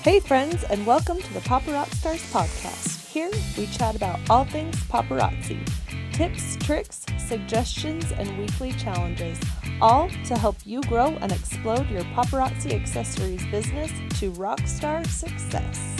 Hey friends, and welcome to the Paparazzi Stars podcast. Here we chat about all things paparazzi. Tips, tricks, suggestions, and weekly challenges, all to help you grow and explode your paparazzi accessories business to rockstar success.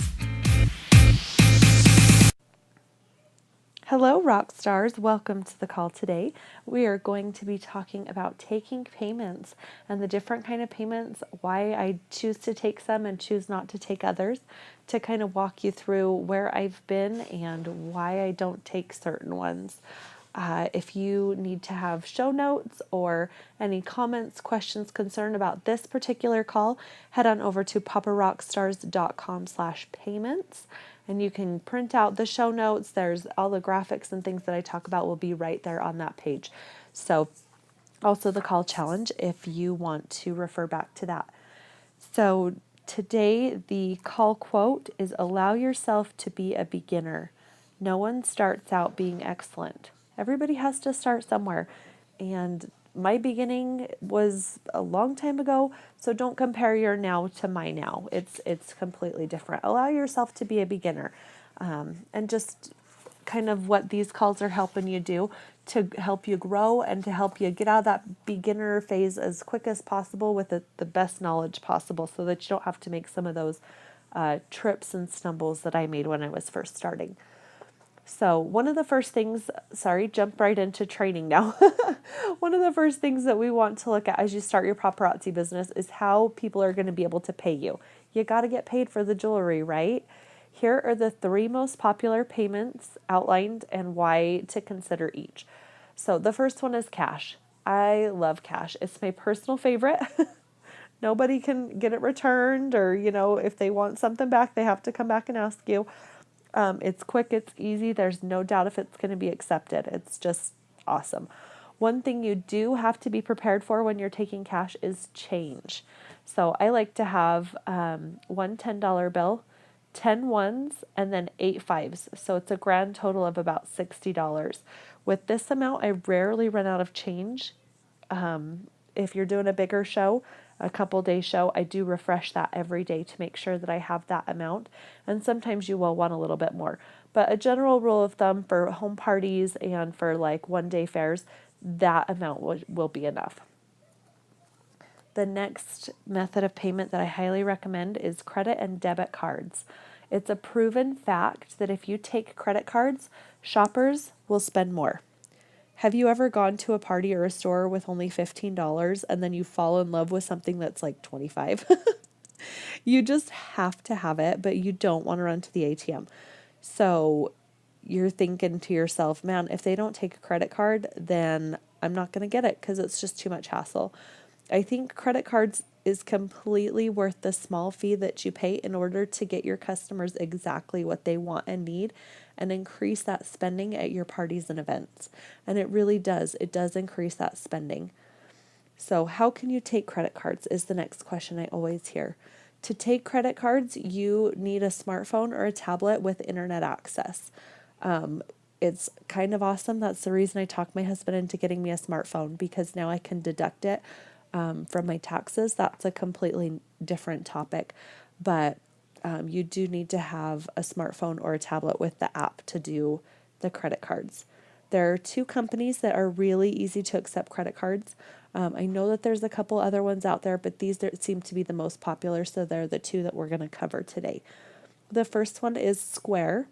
Hello, rock stars. Welcome to the call today. We are going to be talking about taking payments and the different kind of payments, why I choose to take some and choose not to take others, to kind of walk you through where I've been and why I don't take certain ones. If you need to have show notes or any comments, questions, concern about this particular call, head on over to paparockstars.com/payments. And you can print out the show notes. There's all the graphics and things that I talk about will be right there on that page. So also the call challenge if you want to refer back to that. So today the call quote is, allow yourself to be a beginner. No one starts out being excellent. Everybody has to start somewhere. And my beginning was a long time ago, so don't compare your now to my now. It's completely different. Allow yourself to be a beginner, and just kind of what these calls are helping you do to help you grow and to help you get out of that beginner phase as quick as possible with the best knowledge possible, so that you don't have to make some of those trips and stumbles that I made when I was first starting. So one of the first things, jump right into training now. One of the first things that we want to look at as you start your paparazzi business is how people are going to be able to pay you. You got to get paid for the jewelry, right? Here are the 3 most popular payments outlined and why to consider each. So the first one is cash. I love cash. It's my personal favorite. Nobody can get it returned, or, if they want something back, they have to come back and ask you. It's quick, it's easy. There's no doubt if it's going to be accepted. It's just awesome. One thing you do have to be prepared for when you're taking cash is change. So I like to have one $10 bill, 10 ones, and then 8 fives. So it's a grand total of about $60. With this amount, I rarely run out of change. If you're doing a bigger show, a couple day show, I do refresh that every day to make sure that I have that amount. And sometimes you will want a little bit more. But a general rule of thumb for home parties and for like one day fairs, that amount will be enough. The next method of payment that I highly recommend is credit and debit cards. It's a proven fact that if you take credit cards, shoppers will spend more. Have you ever gone to a party or a store with only $15 and then you fall in love with something that's like $25? You just have to have it, but you don't want to run to the ATM. So you're thinking to yourself, man, if they don't take a credit card, then I'm not going to get it because it's just too much hassle. I think credit cards is completely worth the small fee that you pay in order to get your customers exactly what they want and need and increase that spending at your parties and events. And it really does. It does increase that spending. So how can you take credit cards is the next question I always hear. To take credit cards, you need a smartphone or a tablet with internet access. It's kind of awesome. That's the reason I talked my husband into getting me a smartphone, because now I can deduct it from my taxes. That's a completely different topic, but you do need to have a smartphone or a tablet with the app to do the credit cards. There are 2 companies that are really easy to accept credit cards. I know that there's a couple other ones out there, but these seem to be the most popular, so they're the 2 that we're going to cover today. The first one is Square.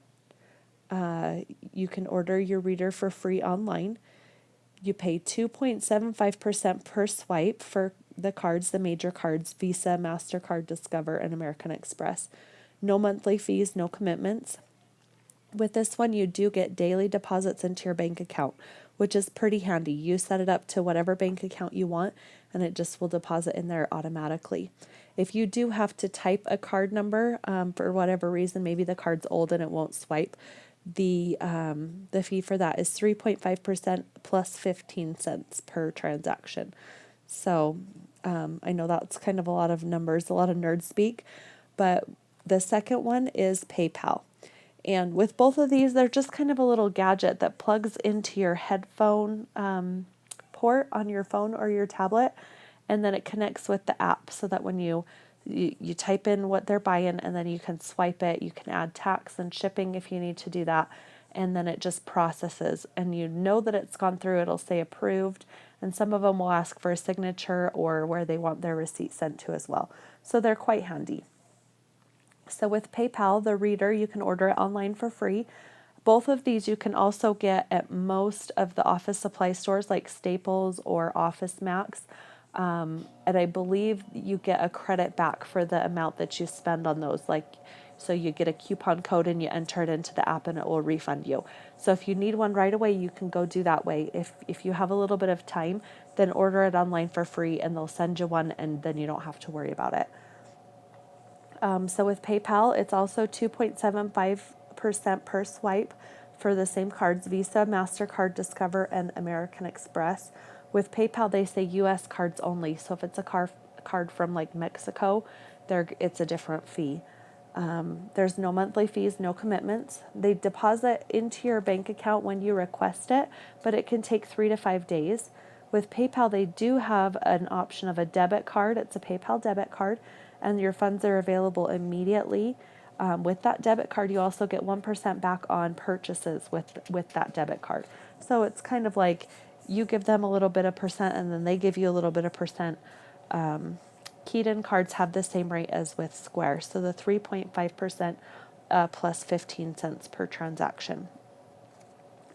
You can order your reader for free online. You pay 2.75% per swipe for the cards, the major cards, Visa, MasterCard, Discover, and American Express. No monthly fees, no commitments. With this one, you do get daily deposits into your bank account, which is pretty handy. You set it up to whatever bank account you want, and it just will deposit in there automatically. If you do have to type a card number for whatever reason, maybe the card's old and it won't swipe, the fee for that is 3.5% plus 15 cents per transaction. So I know that's kind of a lot of numbers, a lot of nerd speak, but the second one is PayPal. And with both of these, they're just kind of a little gadget that plugs into your headphone port on your phone or your tablet, and then it connects with the app so that when you You type in what they're buying, and then you can swipe it. You can add tax and shipping if you need to do that. And then it just processes, and you know that it's gone through. It'll say approved, and some of them will ask for a signature or where they want their receipt sent to as well. So they're quite handy. So with PayPal, the reader, you can order it online for free. Both of these you can also get at most of the office supply stores like Staples or Office Max. And I believe you get a credit back for the amount that you spend on those. So you get a coupon code and you enter it into the app and it will refund you. So if you need one right away, you can go do that way. If you have a little bit of time, then order it online for free and they'll send you one, and then you don't have to worry about it. So with PayPal, it's also 2.75% per swipe for the same cards: Visa, MasterCard, Discover, and American Express. With PayPal, they say U.S. cards only. So if it's a card from like Mexico, it's a different fee. There's no monthly fees, no commitments. They deposit into your bank account when you request it, but it can take 3 to 5 days. With PayPal, they do have an option of a debit card. It's a PayPal debit card, and your funds are available immediately. With that debit card, you also get 1% back on purchases with that debit card. So it's kind of like you give them a little bit of percent, and then they give you a little bit of percent. Keyed-in cards have the same rate as with Square, so the 3.5% plus 15 cents per transaction.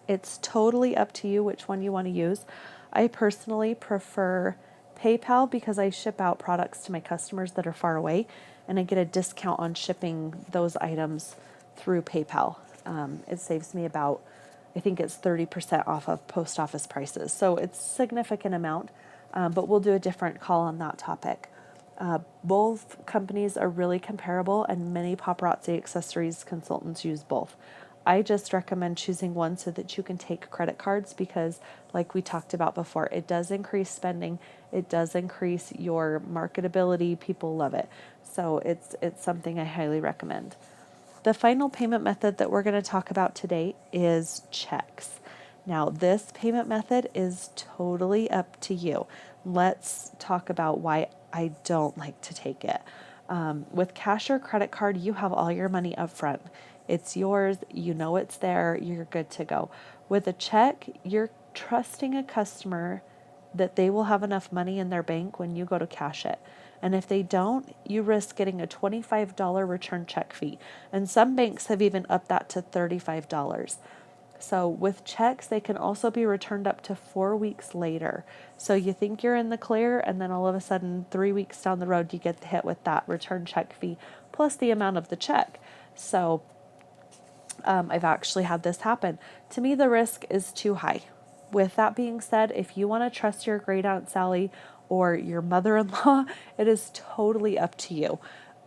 It's totally up to you which one you want to use. I personally prefer PayPal because I ship out products to my customers that are far away, and I get a discount on shipping those items through PayPal. It saves me about, I think it's 30% off of post office prices. So it's a significant amount, but we'll do a different call on that topic. Both companies are really comparable, and many paparazzi accessories consultants use both. I just recommend choosing one so that you can take credit cards because, like we talked about before, it does increase spending. It does increase your marketability. People love it. So it's something I highly recommend. The final payment method that we're going to talk about today is checks. Now, this payment method is totally up to you. Let's talk about why I don't like to take it. With cash or credit card, you have all your money up front. It's yours. You know it's there. You're good to go. With a check, you're trusting a customer that they will have enough money in their bank when you go to cash it. And if they don't, you risk getting a $25 return check fee. And some banks have even upped that to $35. So with checks, they can also be returned up to 4 weeks later. So you think you're in the clear, and then all of a sudden, 3 weeks down the road, you get hit with that return check fee plus the amount of the check. So I've actually had this happen. To me, the risk is too high. With that being said, if you want to trust your great Aunt Sally or your mother-in-law, it is totally up to you.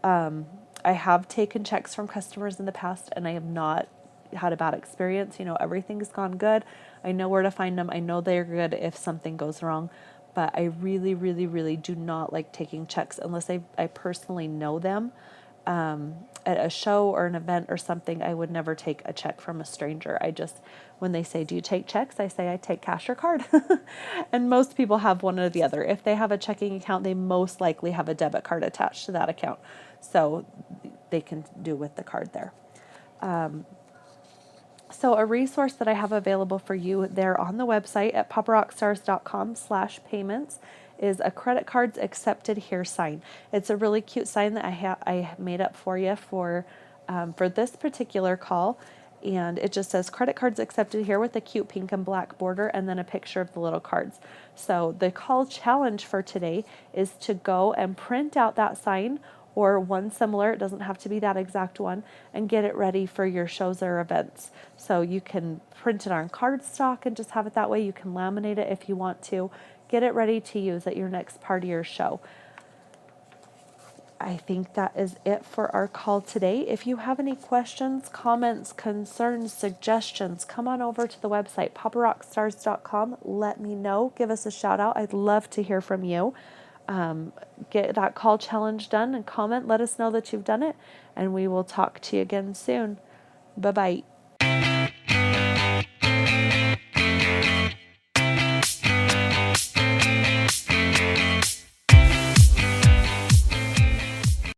I have taken checks from customers in the past, and I have not had a bad experience. You know, everything's gone good. I know where to find them. I know they're good if something goes wrong. But I really, really, really do not like taking checks unless I personally know them. At a show or an event or something, I would never take a check from a stranger. When they say, do you take checks? I say, I take cash or card. And most people have one or the other. If they have a checking account, they most likely have a debit card attached to that account. So they can do with the card there. So a resource that I have available for you there on the website at paparockstars.com/payments is a credit cards accepted here sign. It's a really cute sign that I made up for you for this particular call. And it just says credit cards accepted here with a cute pink and black border and then a picture of the little cards. So the call challenge for today is to go and print out that sign or one similar, it doesn't have to be that exact one, and get it ready for your shows or events. So you can print it on cardstock and just have it that way. You can laminate it if you want to. Get it ready to use at your next party or show. I think that is it for our call today. If you have any questions, comments, concerns, suggestions, come on over to the website, paparockstars.com. Let me know. Give us a shout out. I'd love to hear from you. Get that call challenge done and comment. Let us know that you've done it, and we will talk to you again soon. Bye-bye.